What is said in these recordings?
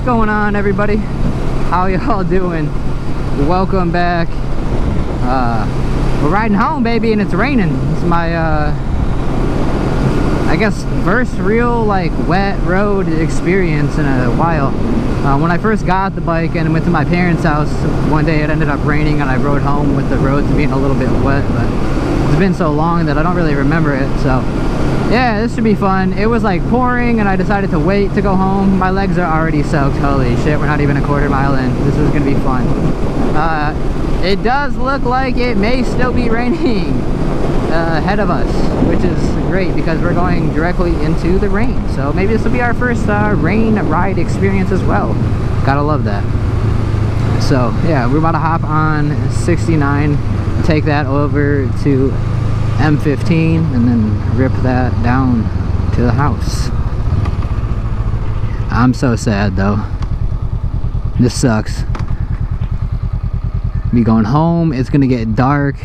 going on, everybody? How y'all doing? Welcome back. We're riding home, baby, and it's raining. It's my I guess first real like wet road experience in a while. When I first got the bike and went to my parents' house one day, it ended up raining and I rode home with the roads being a little bit wet, but it's been so long that I don't really remember it. So yeah, this should be fun. It was like pouring and I decided to wait to go home. My legs are already soaked. Holy shit, we're not even a quarter mile in. This is gonna be fun. It does look like it may still be raining ahead of us, which is great because we're going directly into the rain. So maybe this will be our first rain ride experience as well. Gotta love that. So yeah, we're about to hop on 69, take that over to M15 and then rip that down to the house. I'm so sad though. This sucks. Be going home, it's gonna get dark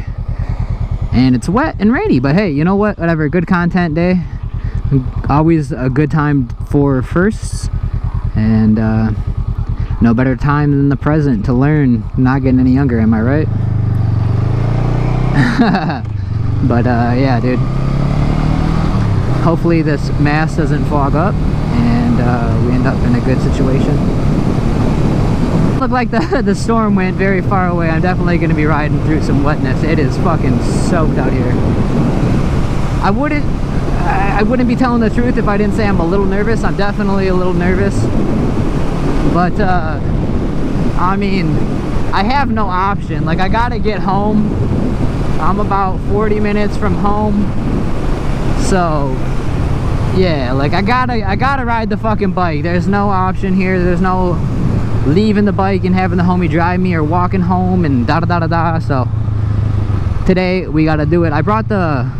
and it's wet and rainy, but hey, you know what, whatever. Good content day, always a good time for firsts, and no better time than the present to learn. Not getting any younger, am I right? But yeah, dude, hopefully this mass doesn't fog up and we end up in a good situation. Look like the storm went very far away. I'm definitely going to be riding through some wetness. It is fucking soaked out here. I wouldn't be telling the truth if I didn't say I'm a little nervous. I'm definitely a little nervous, but I mean, I have no option. Like, I gotta get home. I'm about 40 minutes from home, so yeah, like I gotta ride the fucking bike. There's no option here. There's no leaving the bike and having the homie drive me or walking home and da da da da da. So today we gotta do it. I brought the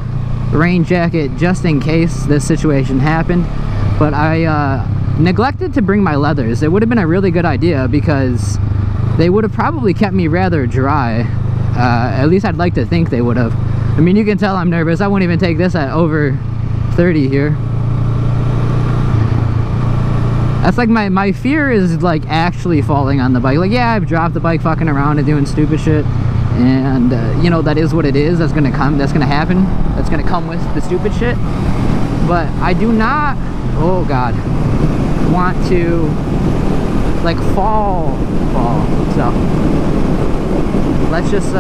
rain jacket just in case this situation happened, but I neglected to bring my leathers. It would have been a really good idea because they would have probably kept me rather dry. At least I'd like to think they would have. I mean, you can tell I'm nervous. I won't even take this at over 30 here. That's like my fear is like actually falling on the bike. Like, yeah, I've dropped the bike fucking around and doing stupid shit, and you know, that is what it is. That's gonna happen. That's gonna come with the stupid shit. But I do not, oh god, want to like fall. So let's just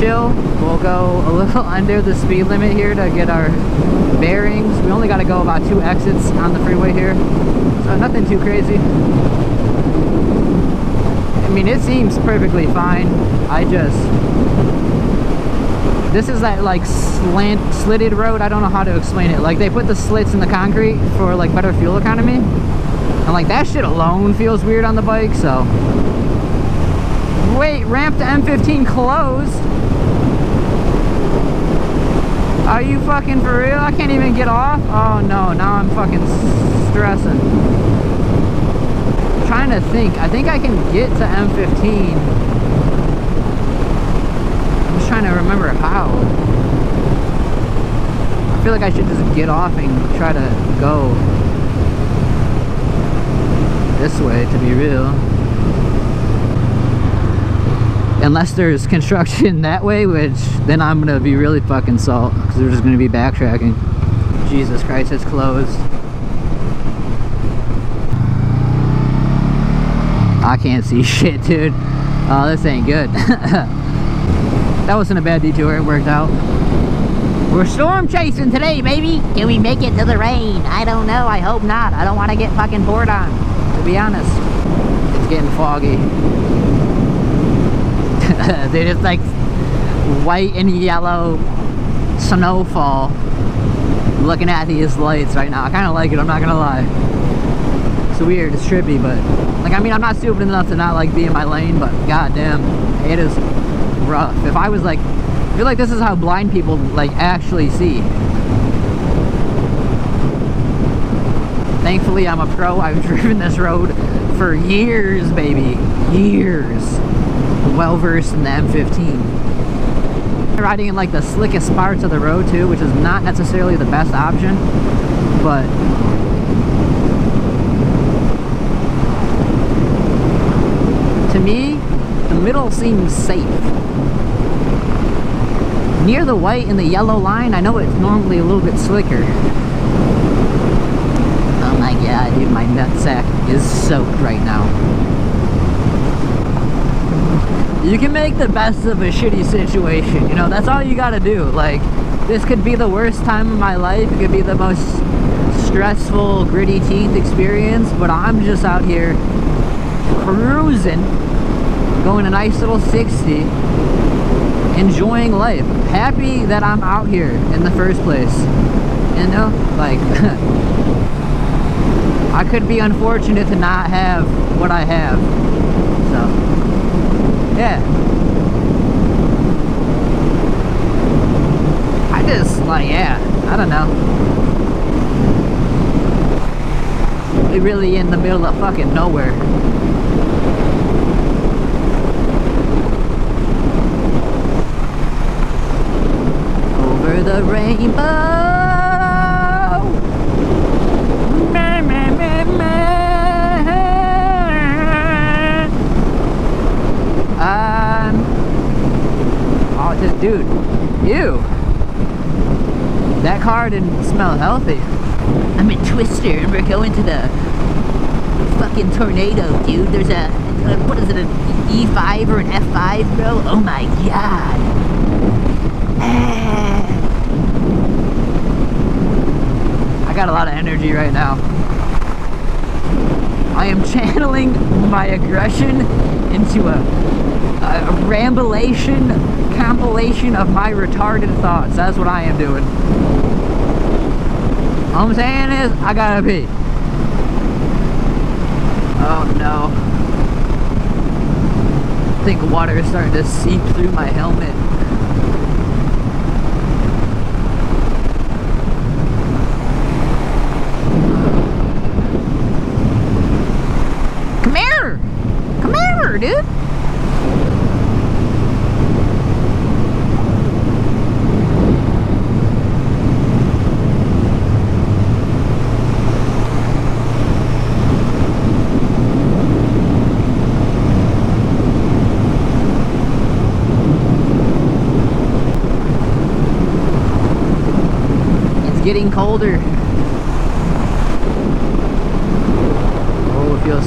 chill. We'll go a little under the speed limit here to get our bearings. We only got to go about 2 exits on the freeway here, so nothing too crazy. I mean, it seems perfectly fine. This is that like slitted road. I don't know how to explain it. Like, they put the slits in the concrete for like better fuel economy, and like that shit alone feels weird on the bike. So wait, ramp to M15 closed? Are you fucking for real? I can't even get off? Oh no, now I'm fucking stressing. I'm trying to think. I think I can get to M15. I'm just trying to remember how. I feel like I should just get off and try to go this way, to be real. Unless there's construction that way, which then I'm gonna be really fucking salt because we're just gonna be backtracking. Jesus Christ, it's closed. I can't see shit, dude. Oh, this ain't good. That wasn't a bad detour. It worked out. We're storm chasing today, baby. Can we make it to the rain? I don't know. I hope not. I don't want to get fucking poured on, to be honest. It's getting foggy. Dude, it's like white and yellow snowfall. I'm looking at these lights right now. I kind of like it, I'm not gonna lie. It's weird, it's trippy, but like, I mean, I'm not stupid enough to not like be in my lane, but goddamn, it is rough. If I was like, I feel like this is how blind people like actually see. Thankfully, I'm a pro. I've driven this road for years, baby, years. Well versed in the M15. Riding in like the slickest parts of the road too, which is not necessarily the best option, but me, the middle seems safe. Near the white and the yellow line, I know it's normally a little bit slicker. Oh my god, dude, my nutsack is soaked right now. You can make the best of a shitty situation, you know, that's all you gotta do. Like, this could be the worst time of my life, it could be the most stressful, gritty teeth experience, but I'm just out here cruising, going a nice little 60, enjoying life, happy that I'm out here in the first place, you know, like, I could be unfortunate to not have what I have, so, yeah. I just, like, yeah, I don't know. We're really in the middle of fucking nowhere. Over the rainbow. Meh, meh, meh, meh. Oh, just, dude, ew. That car didn't smell healthy. I'm a Twister and we're going to the fucking tornado, dude. There's a, what is it, an E5 or an F5, bro? Oh my god. I got a lot of energy right now. I am channeling my aggression into a rambulation compilation of my retarded thoughts. That's what I am doing. All I'm saying is, I gotta pee. Oh no. I think water is starting to seep through my helmet. Come here! Come here, dude! Getting colder. Oh, it feels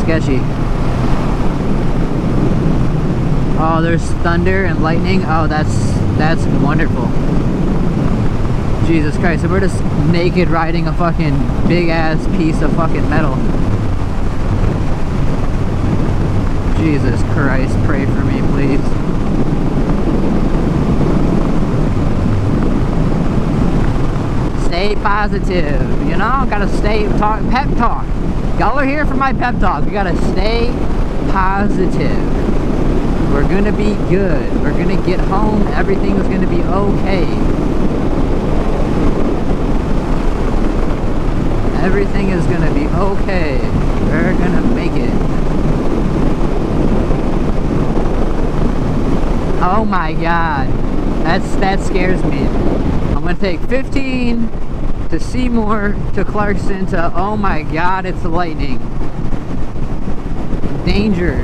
sketchy. Oh, there's thunder and lightning. Oh, that's wonderful. Jesus Christ, so we're just naked riding a fucking big ass piece of fucking metal. Jesus Christ, pray for me, please. Stay positive, you know, gotta stay pep talk. Y'all are here for my pep talk. We gotta stay positive. We're gonna be good. We're gonna get home. Everything's gonna be okay. Everything is gonna be okay. We're gonna make it. Oh my god. That scares me. I'm gonna take 15 to Seymour to Clarkson to, oh my god, it's lightning. Danger.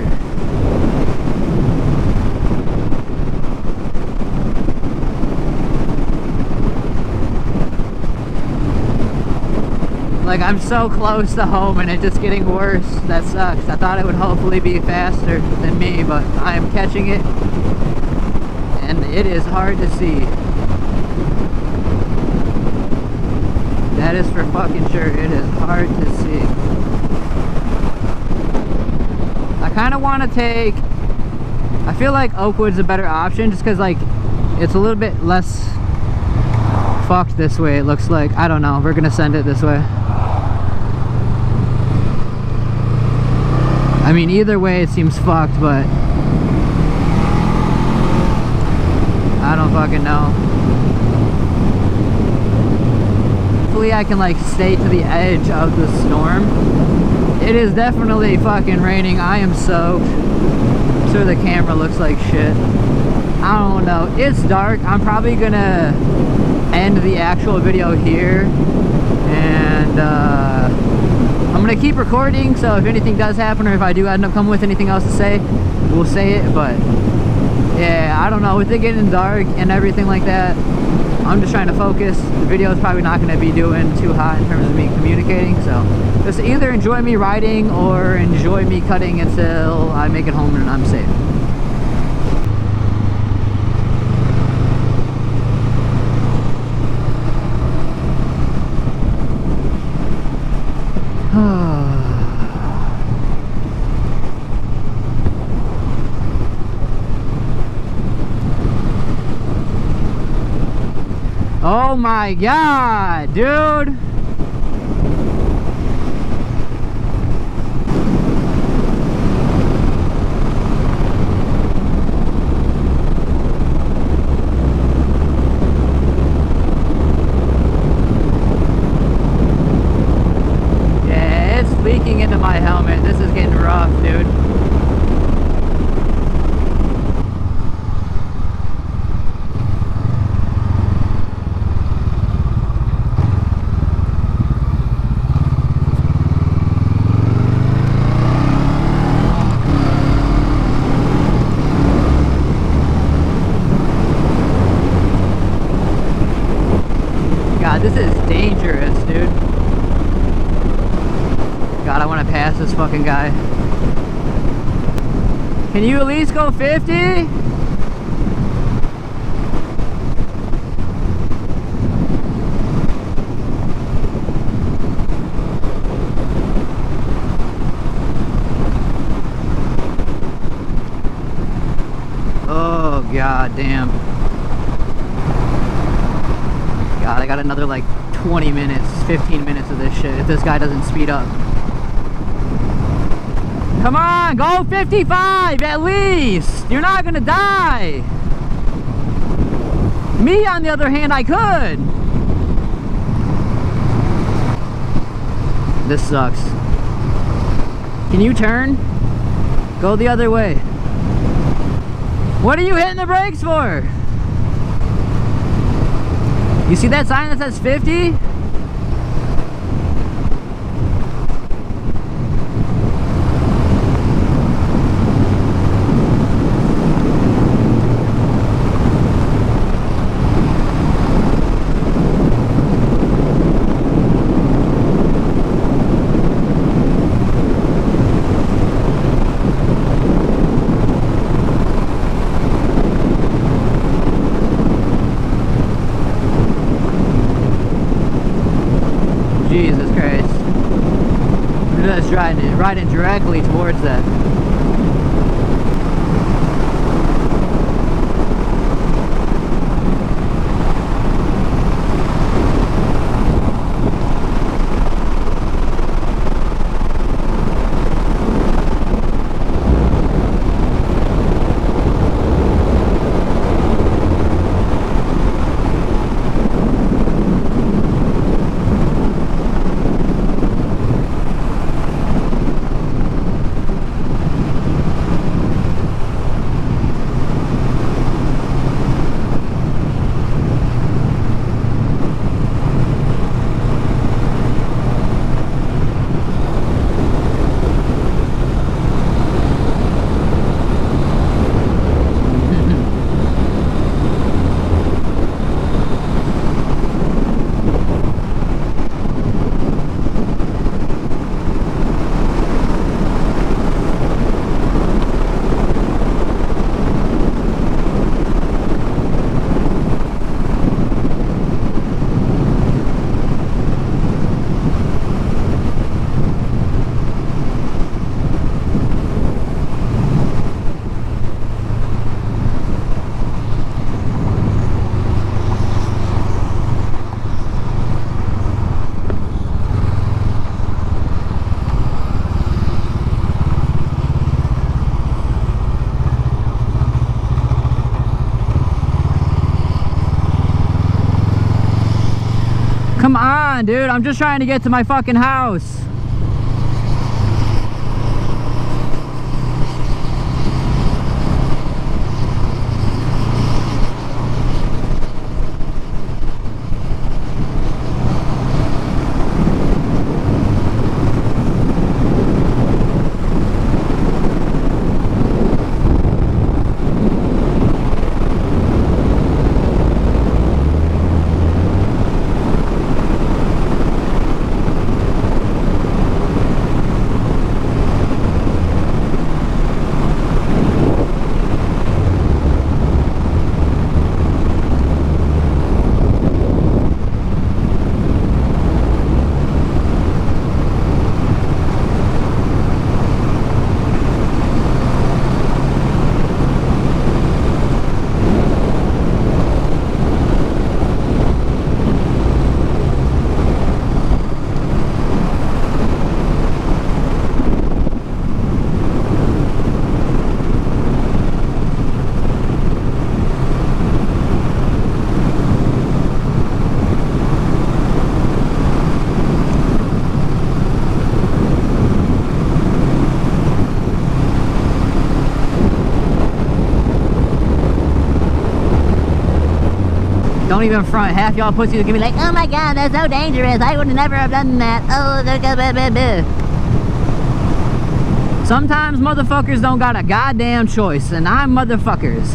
Like, I'm so close to home and it's just getting worse. That sucks. I thought it would hopefully be faster than me, but I am catching it. And it is hard to see. That is for fucking sure. It is hard to see. I kind of want to take... I feel like Oakwood's a better option just because, like, it's a little bit less fucked this way, it looks like. I don't know. We're going to send it this way. I mean, either way it seems fucked, but... I don't fucking know. Hopefully I can like stay to the edge of the storm. It is definitely fucking raining. I am soaked. I'm sure the camera looks like shit. I don't know. It's dark. I'm probably gonna end the actual video here. And I'm gonna keep recording, so if anything does happen or if I do end up coming with anything else to say, we'll say it. But yeah, I don't know, with it getting dark and everything like that, I'm just trying to focus. The video is probably not going to be doing too hot in terms of me communicating, so just either enjoy me riding or enjoy me cutting until I make it home and I'm safe. Oh my god, dude! Yeah, it's leaking into my helmet. This is getting rough, dude. This is dangerous, dude. God, I want to pass this fucking guy. Can you at least go 50? Oh, god damn. God, I got another like 20 minutes, 15 minutes of this shit if this guy doesn't speed up. Come on, go 55 at least! You're not gonna die! Me, on the other hand, I could! This sucks. Can you turn? Go the other way. What are you hitting the brakes for? You see that sign that says 50? Jesus Christ. We're just riding directly towards that. Come on, dude. I'm just trying to get to my fucking house. Don't even front. Half y'all pussies are gonna be like, oh my god, that's so dangerous. I would never have done that. Oh, sometimes motherfuckers don't got a goddamn choice, and I'm motherfuckers.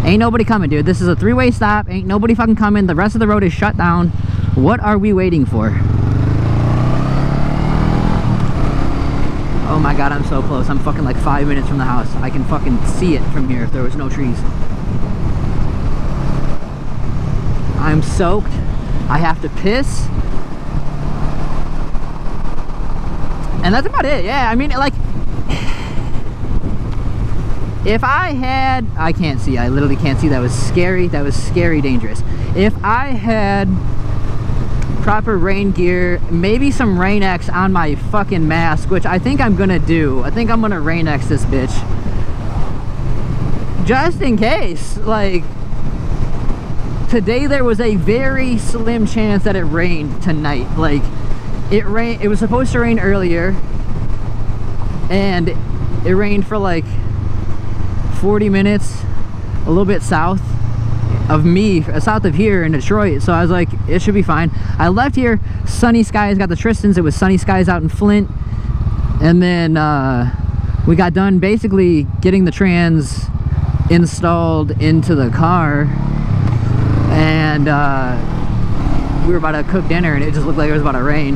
Ain't nobody coming, dude. This is a three-way stop. Ain't nobody fucking coming. The rest of the road is shut down. What are we waiting for? Oh my god, I'm so close. I'm fucking like 5 minutes from the house. I can fucking see it from here if there was no trees. I'm soaked. I have to piss. And that's about it. Yeah, I mean, like, if I had, I can't see. I literally can't see. That was scary. That was scary dangerous. If I had proper rain gear, maybe some Rain-X on my fucking mask, which I think I'm gonna do. I think I'm gonna Rain-X this bitch. Just in case. Like, today there was a very slim chance that it rained tonight. Like, it was supposed to rain earlier, and it rained for like 40 minutes, a little bit south of me, south of here in Detroit. So I was like, it should be fine. I left here, sunny skies, got the Tristans. It was sunny skies out in Flint. And then we got done basically getting the trans installed into the car. And we were about to cook dinner, and it just looked like it was about to rain.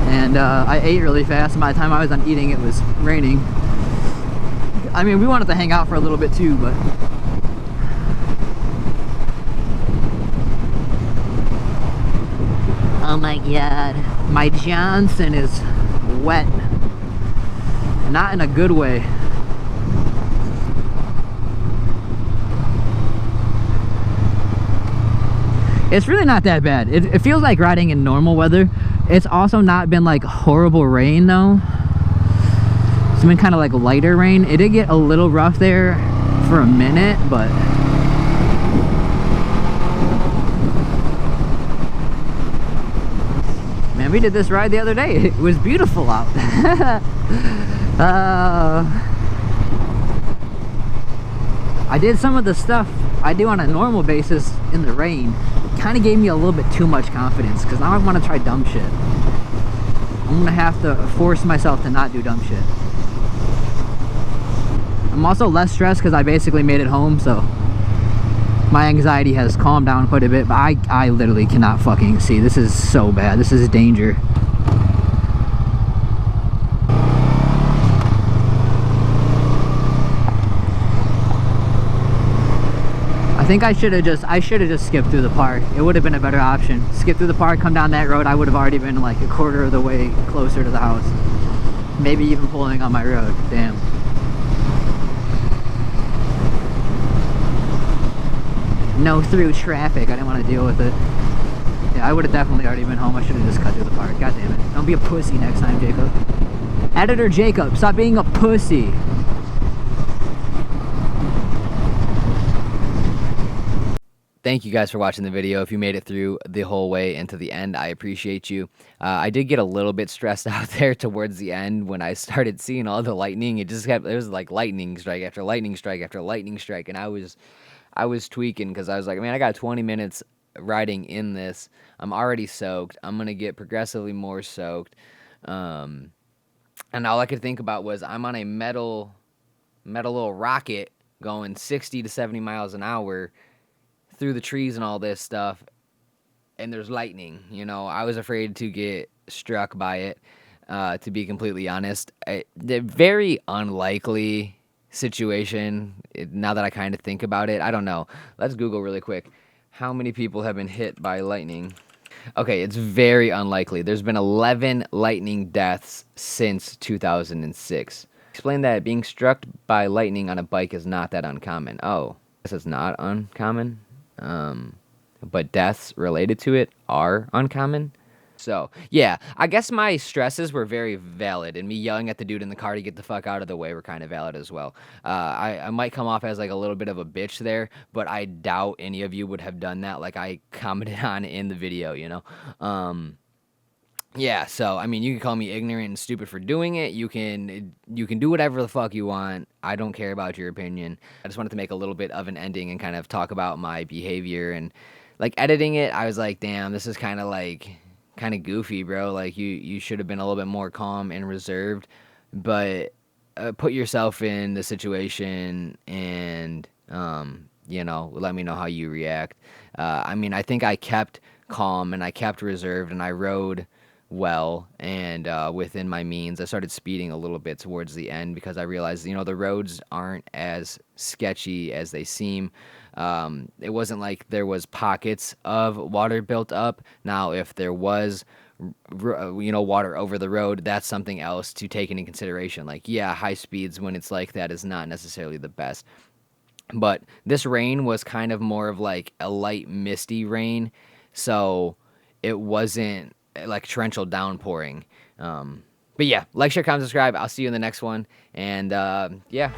And I ate really fast, and by the time I was done eating, it was raining. I mean, we wanted to hang out for a little bit too, but oh my god, my Johnson is wet. Not in a good way. It's really not that bad. It feels like riding in normal weather. It's also not been like horrible rain though. It's been kind of like lighter rain. It did get a little rough there for a minute, but man, we did this ride the other day. It was beautiful out. I did some of the stuff I do on a normal basis in the rain. Kind of gave me a little bit too much confidence, because now I want to try dumb shit. I'm gonna have to force myself to not do dumb shit. I'm also less stressed because I basically made it home, so my anxiety has calmed down quite a bit. But I literally cannot fucking see. This is so bad. This is danger. I think I should have just skipped through the park. It would have been a better option. Skip through the park, come down that road. I would have already been like a quarter of the way closer to the house. Maybe even pulling on my road. Damn. No through traffic. I didn't want to deal with it. Yeah, I would have definitely already been home. I should have just cut through the park. God damn it. Don't be a pussy next time, Jacob. Editor Jacob, stop being a pussy. Thank you guys for watching the video. If you made it through the whole way into the end, I appreciate you. I did get a little bit stressed out there towards the end when I started seeing all the lightning. It was like lightning strike after lightning strike after lightning strike, and I was tweaking because I was like, man, I got 20 minutes riding in this. I'm already soaked. I'm gonna get progressively more soaked, and all I could think about was I'm on a metal little rocket going 60 to 70 miles an hour through the trees and all this stuff, and there's lightning. You know, I was afraid to get struck by it, to be completely honest. The very unlikely situation, now that I kind of think about it. I don't know. Let's Google really quick. How many people have been hit by lightning? Okay, it's very unlikely. There's been 11 lightning deaths since 2006. Explain that being struck by lightning on a bike is not that uncommon. Oh, this is not uncommon. But deaths related to it are uncommon. So, yeah, I guess my stresses were very valid, and me yelling at the dude in the car to get the fuck out of the way were kind of valid as well. I might come off as like a little bit of a bitch there, but I doubt any of you would have done that like I commented on in the video, you know? Yeah, so I mean, you can call me ignorant and stupid for doing it. You can do whatever the fuck you want. I don't care about your opinion. I just wanted to make a little bit of an ending and kind of talk about my behavior and like editing it. I was like, damn, this is kind of goofy, bro. Like you should have been a little bit more calm and reserved, but put yourself in the situation and let me know how you react. I mean, I think I kept calm and I kept reserved and I rode well and within my means. I started speeding a little bit towards the end because I realized, the roads aren't as sketchy as they seem. It wasn't like there was pockets of water built up. Now, if there was, water over the road, that's something else to take into consideration. Like, yeah, high speeds when it's like that is not necessarily the best. But this rain was kind of more of like a light misty rain, so it wasn't like torrential downpouring. But yeah, like, share, comment, subscribe. I'll see you in the next one. And yeah,